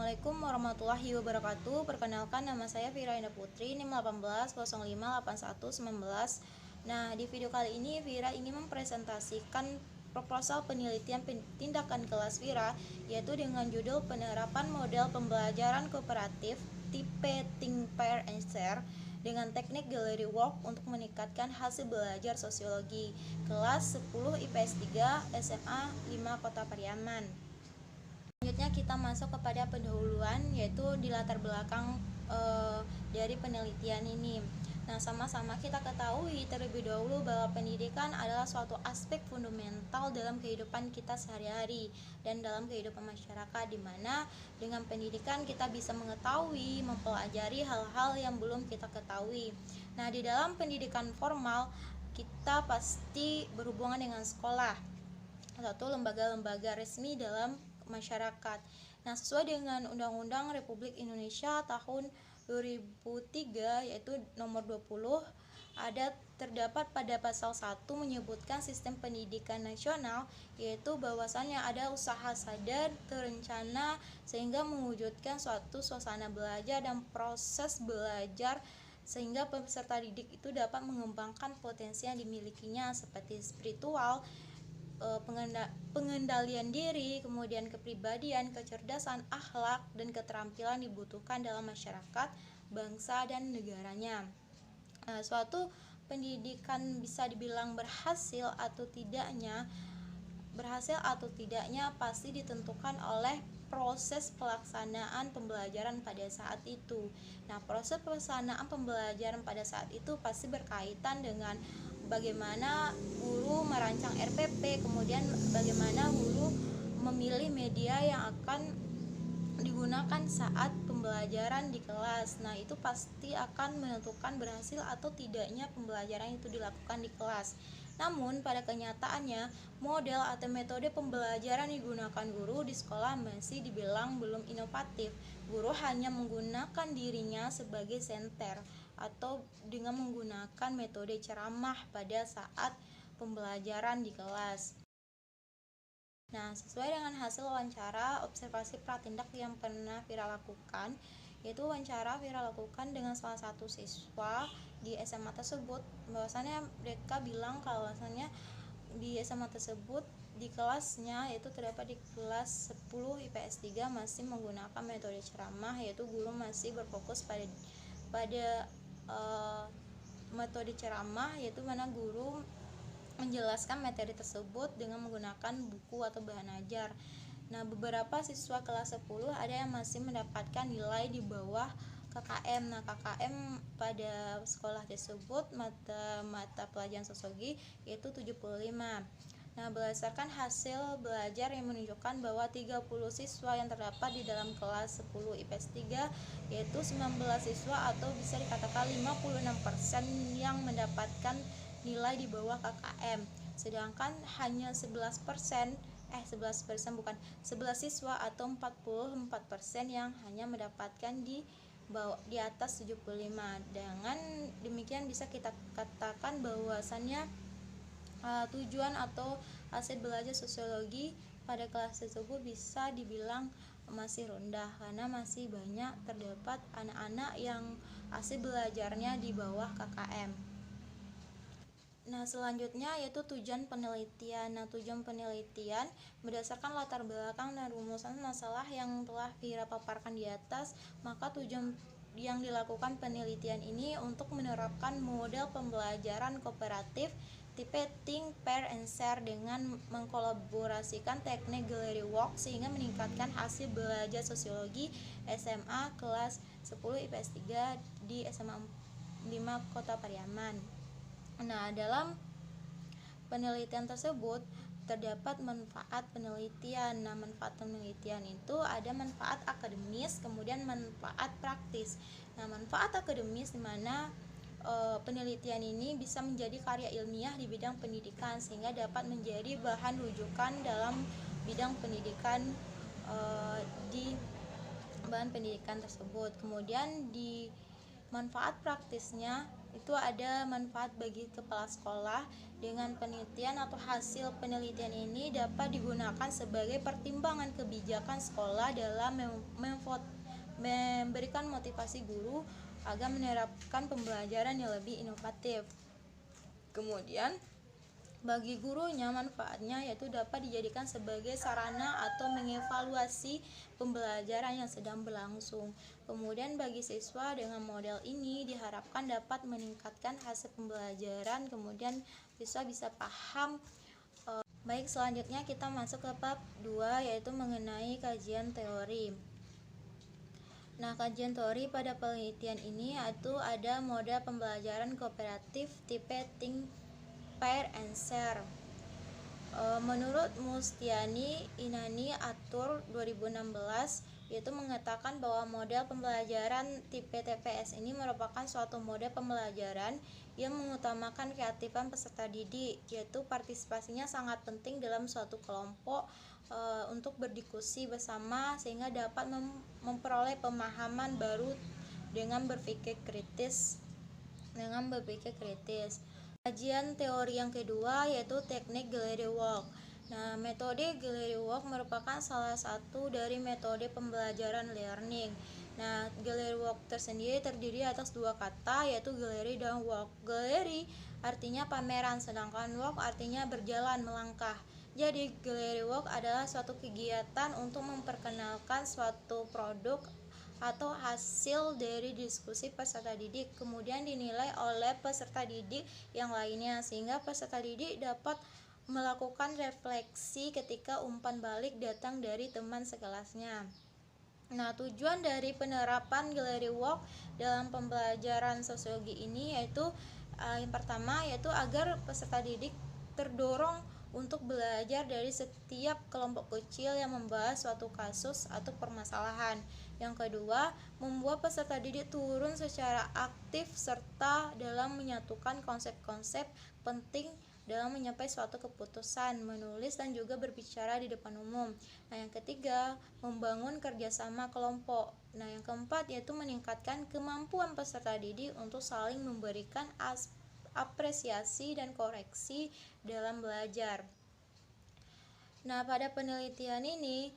Assalamualaikum warahmatullahi wabarakatuh. Perkenalkan, nama saya Vira Indah Putri, NIM 18058119. Nah, di video kali ini Vira ingin mempresentasikan proposal penelitian tindakan kelas Vira, yaitu dengan judul penerapan model pembelajaran kooperatif tipe Think, Pair, and Share dengan teknik gallery work untuk meningkatkan hasil belajar sosiologi kelas 10 IPS 3 SMA 5 Kota Pariaman. Selanjutnya kita masuk kepada pendahuluan, yaitu di latar belakang dari penelitian ini. Nah, sama-sama kita ketahui terlebih dahulu bahwa pendidikan adalah suatu aspek fundamental dalam kehidupan kita sehari-hari dan dalam kehidupan masyarakat, di mana dengan pendidikan kita bisa mengetahui, mempelajari hal-hal yang belum kita ketahui. Nah, di dalam pendidikan formal kita pasti berhubungan dengan sekolah, satu lembaga-lembaga resmi dalam masyarakat. Nah, sesuai dengan Undang-Undang Republik Indonesia tahun 2003, yaitu nomor 20, terdapat pada pasal 1 menyebutkan sistem pendidikan nasional, yaitu bahwasannya ada usaha sadar terencana sehingga mewujudkan suatu suasana belajar dan proses belajar sehingga peserta didik itu dapat mengembangkan potensi yang dimilikinya seperti spiritual, pengendalian diri, kemudian kepribadian, kecerdasan, akhlak, dan keterampilan dibutuhkan dalam masyarakat, bangsa, dan negaranya. Suatu pendidikan bisa dibilang berhasil atau tidaknya pasti ditentukan oleh proses pelaksanaan pembelajaran pada saat itu. Nah, proses pelaksanaan pembelajaran pada saat itu pasti berkaitan dengan bagaimana guru merancang RPP, kemudian bagaimana guru memilih media yang akan digunakan saat pembelajaran di kelas. Nah, itu pasti akan menentukan berhasil atau tidaknya pembelajaran itu dilakukan di kelas. Namun, pada kenyataannya, model atau metode pembelajaran digunakan guru di sekolah masih dibilang belum inovatif. Guru hanya menggunakan dirinya sebagai senter atau dengan menggunakan metode ceramah pada saat pembelajaran di kelas. Nah, sesuai dengan hasil wawancara observasi pratindak yang pernah Vira lakukan, yaitu wawancara Vira lakukan dengan salah satu siswa di SMA tersebut, bahwasannya mereka bilang kalau bahwasannya di SMA tersebut di kelasnya, yaitu terdapat di kelas 10 IPS 3 masih menggunakan metode ceramah, yaitu guru masih berfokus pada metode ceramah, yaitu mana guru menjelaskan materi tersebut dengan menggunakan buku atau bahan ajar. Nah, beberapa siswa kelas 10 ada yang masih mendapatkan nilai di bawah KKM. Nah, KKM pada sekolah tersebut mata pelajaran sosiologi yaitu 75. Nah, berdasarkan hasil belajar yang menunjukkan bahwa 30 siswa yang terdapat di dalam kelas 10 IPS 3 yaitu 19 siswa atau bisa dikatakan 56% yang mendapatkan nilai di bawah KKM. Sedangkan hanya 11% bukan 11 siswa atau 44% yang hanya mendapatkan di atas 75. Dengan demikian bisa kita katakan bahwasannya tujuan atau hasil belajar sosiologi pada kelas tersebut bisa dibilang masih rendah karena masih banyak terdapat anak-anak yang hasil belajarnya di bawah KKM. Nah, selanjutnya yaitu tujuan penelitian. Nah, tujuan penelitian berdasarkan latar belakang dan rumusan masalah yang telah Vira paparkan di atas, maka tujuan yang dilakukan penelitian ini untuk menerapkan model pembelajaran kooperatif tipe Think, Pair, and Share dengan mengkolaborasikan teknik gallery work sehingga meningkatkan hasil belajar sosiologi SMA kelas 10 IPS 3 di SMA 5 Kota Pariaman. Nah, dalam penelitian tersebut terdapat manfaat penelitian. Nah, manfaat penelitian itu ada manfaat akademis, kemudian manfaat praktis. Nah, manfaat akademis di mana penelitian ini bisa menjadi karya ilmiah di bidang pendidikan sehingga dapat menjadi bahan rujukan dalam bidang pendidikan di bahan pendidikan tersebut. Kemudian di manfaat praktisnya itu ada manfaat bagi kepala sekolah. Dengan penelitian atau hasil penelitian ini dapat digunakan sebagai pertimbangan kebijakan sekolah dalam memberikan motivasi guru agar menerapkan pembelajaran yang lebih inovatif. Kemudian bagi gurunya manfaatnya yaitu dapat dijadikan sebagai sarana atau mengevaluasi pembelajaran yang sedang berlangsung. Kemudian bagi siswa dengan model ini diharapkan dapat meningkatkan hasil pembelajaran, kemudian siswa bisa paham. Baik, selanjutnya kita masuk ke bab 2 yaitu mengenai kajian teori. Nah, kajian teori pada penelitian ini itu ada model pembelajaran kooperatif tipe think, pair, and share. Menurut Mustiani Inani Atur 2016 yaitu mengatakan bahwa model pembelajaran tipe TPS ini merupakan suatu model pembelajaran yang mengutamakan keaktifan peserta didik, yaitu partisipasinya sangat penting dalam suatu kelompok untuk berdiskusi bersama sehingga dapat memperoleh pemahaman baru dengan berpikir kritis. Kajian teori yang kedua yaitu teknik gallery work. Nah, metode gallery work merupakan salah satu dari metode pembelajaran learning. Nah, gallery work tersendiri terdiri atas dua kata yaitu gallery dan work. Gallery artinya pameran, sedangkan work artinya berjalan, melangkah. Jadi, gallery work adalah suatu kegiatan untuk memperkenalkan suatu produk atau hasil dari diskusi peserta didik, kemudian dinilai oleh peserta didik yang lainnya sehingga peserta didik dapat melakukan refleksi ketika umpan balik datang dari teman sekelasnya. Nah, tujuan dari penerapan gallery work dalam pembelajaran sosiologi ini yaitu yang pertama yaitu agar peserta didik terdorong untuk belajar dari setiap kelompok kecil yang membahas suatu kasus atau permasalahan. Yang kedua, membuat peserta didik turun secara aktif serta dalam menyatukan konsep-konsep penting dalam menyampaikan suatu keputusan, menulis dan juga berbicara di depan umum. Nah, yang ketiga, membangun kerjasama kelompok. Nah, yang keempat yaitu meningkatkan kemampuan peserta didik untuk saling memberikan apresiasi dan koreksi dalam belajar. Nah, pada penelitian ini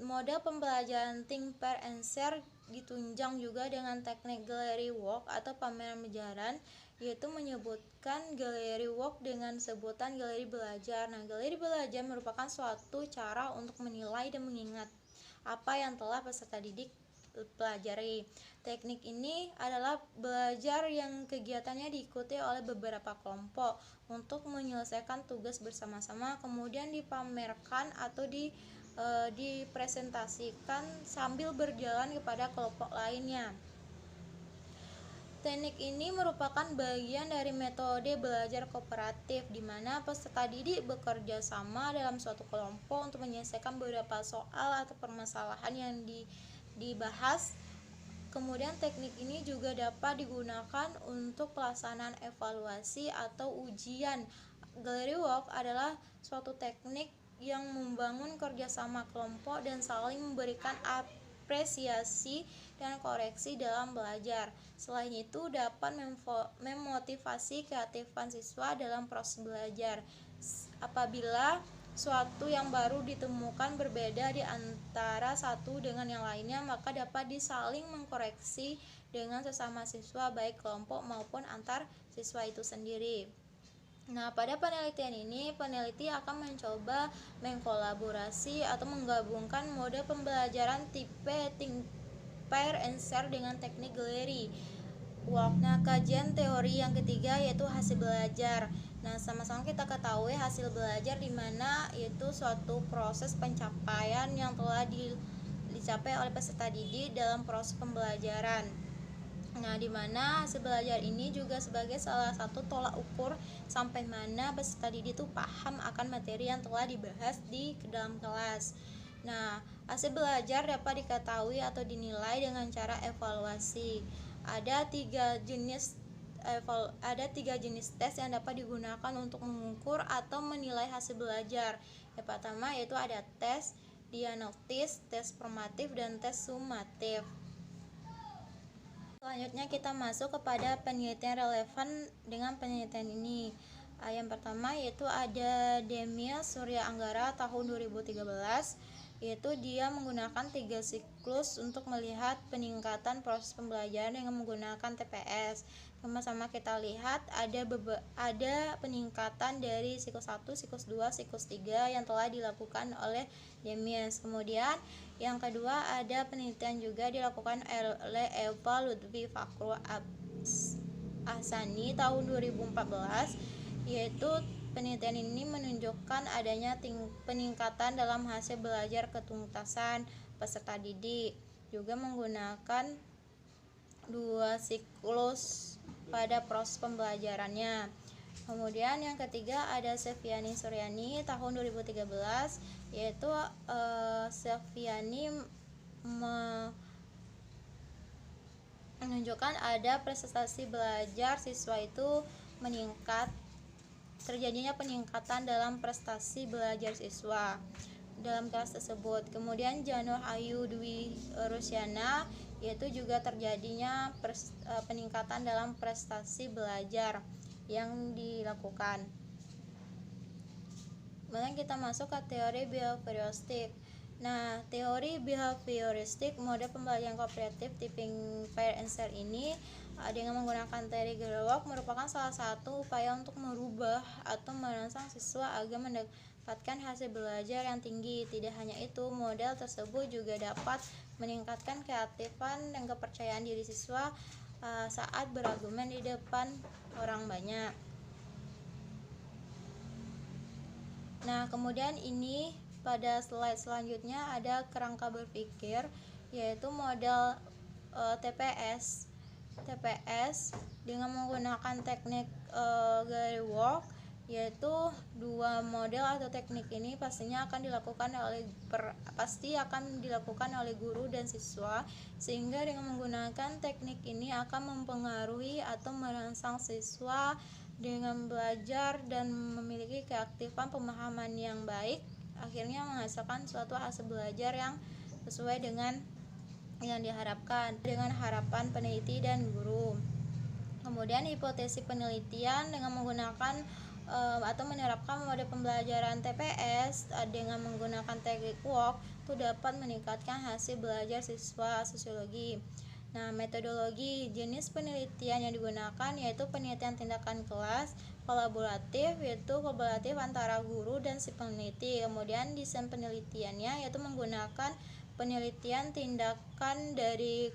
model pembelajaran think, pair, and share ditunjang juga dengan teknik gallery work atau pameran pembelajaran, yaitu menyebutkan gallery work dengan sebutan galeri belajar. Nah, galeri belajar merupakan suatu cara untuk menilai dan mengingat apa yang telah peserta didik pelajari. Teknik ini adalah belajar yang kegiatannya diikuti oleh beberapa kelompok untuk menyelesaikan tugas bersama-sama, kemudian dipamerkan atau dipresentasikan sambil berjalan kepada kelompok lainnya. Teknik ini merupakan bagian dari metode belajar kooperatif di mana peserta didik bekerja sama dalam suatu kelompok untuk menyelesaikan beberapa soal atau permasalahan yang dibahas. Kemudian teknik ini juga dapat digunakan untuk pelaksanaan evaluasi atau ujian. Gallery work adalah suatu teknik yang membangun kerjasama kelompok dan saling memberikan apresiasi dan koreksi dalam belajar. Selain itu dapat memotivasi keaktifan siswa dalam proses belajar. Apabila suatu yang baru ditemukan berbeda di antara satu dengan yang lainnya, maka dapat disaling mengkoreksi dengan sesama siswa baik kelompok maupun antar siswa itu sendiri. Nah, pada penelitian ini peneliti akan mencoba mengkolaborasi atau menggabungkan model pembelajaran tipe think, pair, and share dengan teknik gallery work. Nah, kajian teori yang ketiga yaitu hasil belajar. Nah, sama-sama kita ketahui hasil belajar di mana yaitu suatu proses pencapaian yang telah dicapai oleh peserta didik dalam proses pembelajaran. Nah, di mana hasil belajar ini juga sebagai salah satu tolak ukur sampai mana peserta didik itu paham akan materi yang telah dibahas di dalam kelas. Nah, hasil belajar dapat diketahui atau dinilai dengan cara evaluasi. Ada tiga jenis tes yang dapat digunakan untuk mengukur atau menilai hasil belajar. Yang pertama yaitu ada tes diagnostis, tes formatif, dan tes sumatif. Selanjutnya kita masuk kepada penelitian relevan dengan penelitian ini. Yang pertama yaitu ada Demil Surya Anggara tahun 2013, yaitu dia menggunakan 3 siklus untuk melihat peningkatan proses pembelajaran dengan menggunakan TPS. Sama-sama kita lihat ada peningkatan dari siklus 1, siklus 2, siklus 3 yang telah dilakukan oleh Demil. Kemudian yang kedua ada penelitian juga dilakukan oleh Eva Lutfi Fakru Ahsani tahun 2014, yaitu penelitian ini menunjukkan adanya peningkatan dalam hasil belajar ketuntasan peserta didik, juga menggunakan 2 siklus pada proses pembelajarannya. Kemudian yang ketiga ada Seviani Suryani tahun 2013, yaitu Seviani menunjukkan ada prestasi belajar siswa itu meningkat, terjadinya peningkatan dalam prestasi belajar siswa dalam kelas tersebut. Kemudian Janur Ayu Dwi Rusyana, yaitu juga terjadinya peningkatan dalam prestasi belajar yang dilakukan. Kemudian kita masuk ke teori behavioristik. Nah, teori behavioristik mode pembelajaran kooperatif tipping pair answer ini dengan menggunakan teori Gerlach merupakan salah satu upaya untuk merubah atau merangsang siswa agar mendapatkan hasil belajar yang tinggi. Tidak hanya itu, model tersebut juga dapat meningkatkan keaktifan dan kepercayaan diri siswa saat berargumen di depan orang banyak. Nah, kemudian ini pada slide selanjutnya ada kerangka berpikir, yaitu model TPS dengan menggunakan teknik Gerlach, yaitu 2 model atau teknik ini pastinya akan dilakukan oleh guru dan siswa, sehingga dengan menggunakan teknik ini akan mempengaruhi atau merangsang siswa dengan belajar dan memiliki keaktifan pemahaman yang baik, akhirnya menghasilkan suatu hasil belajar yang sesuai dengan yang diharapkan dengan harapan peneliti dan guru. Kemudian hipotesis penelitian dengan menggunakan atau menerapkan mode pembelajaran TPS dengan menggunakan teknik WOC itu dapat meningkatkan hasil belajar siswa sosiologi. Nah, metodologi jenis penelitian yang digunakan yaitu penelitian tindakan kelas, kolaboratif yaitu kolaboratif antara guru dan si peneliti. Kemudian desain penelitiannya yaitu menggunakan penelitian tindakan dari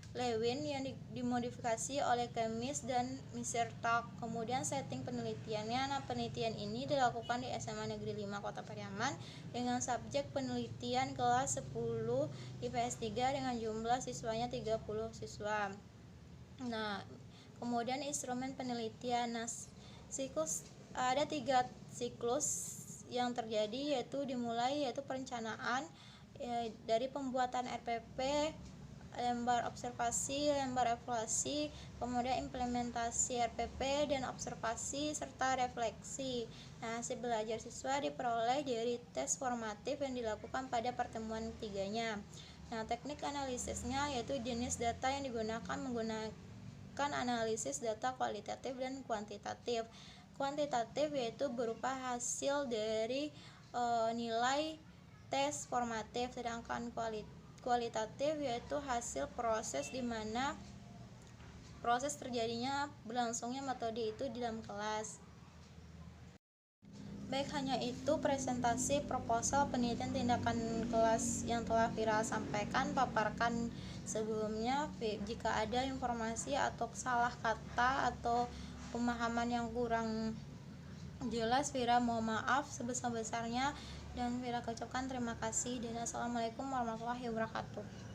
Lewin yang dimodifikasi oleh Kemis dan Misertak. Kemudian setting penelitiannya, nah penelitian ini dilakukan di SMA Negeri 5 Kota Pariaman dengan subjek penelitian kelas 10 IPS 3 dengan jumlah siswanya 30 siswa. Nah, kemudian instrumen penelitian, nah ada 3 siklus yang terjadi, yaitu dimulai yaitu perencanaan dari pembuatan RPP, lembar observasi, lembar evaluasi, kemudian implementasi RPP dan observasi serta refleksi. Nah, hasil belajar siswa diperoleh dari tes formatif yang dilakukan pada pertemuan ketiganya. Nah, teknik analisisnya yaitu jenis data yang menggunakan analisis data kualitatif dan kuantitatif. Kuantitatif yaitu berupa hasil dari nilai tes formatif, sedangkan kualitatif yaitu hasil proses di mana proses terjadinya berlangsungnya metode itu di dalam kelas. Baik, hanya itu presentasi proposal penelitian tindakan kelas yang telah viral sampaikan paparkan sebelumnya. Jika ada informasi atau salah kata atau pemahaman yang kurang jelas, Vira mohon maaf sebesar-besarnya dan Vira ucapkan terima kasih dan assalamualaikum warahmatullahi wabarakatuh.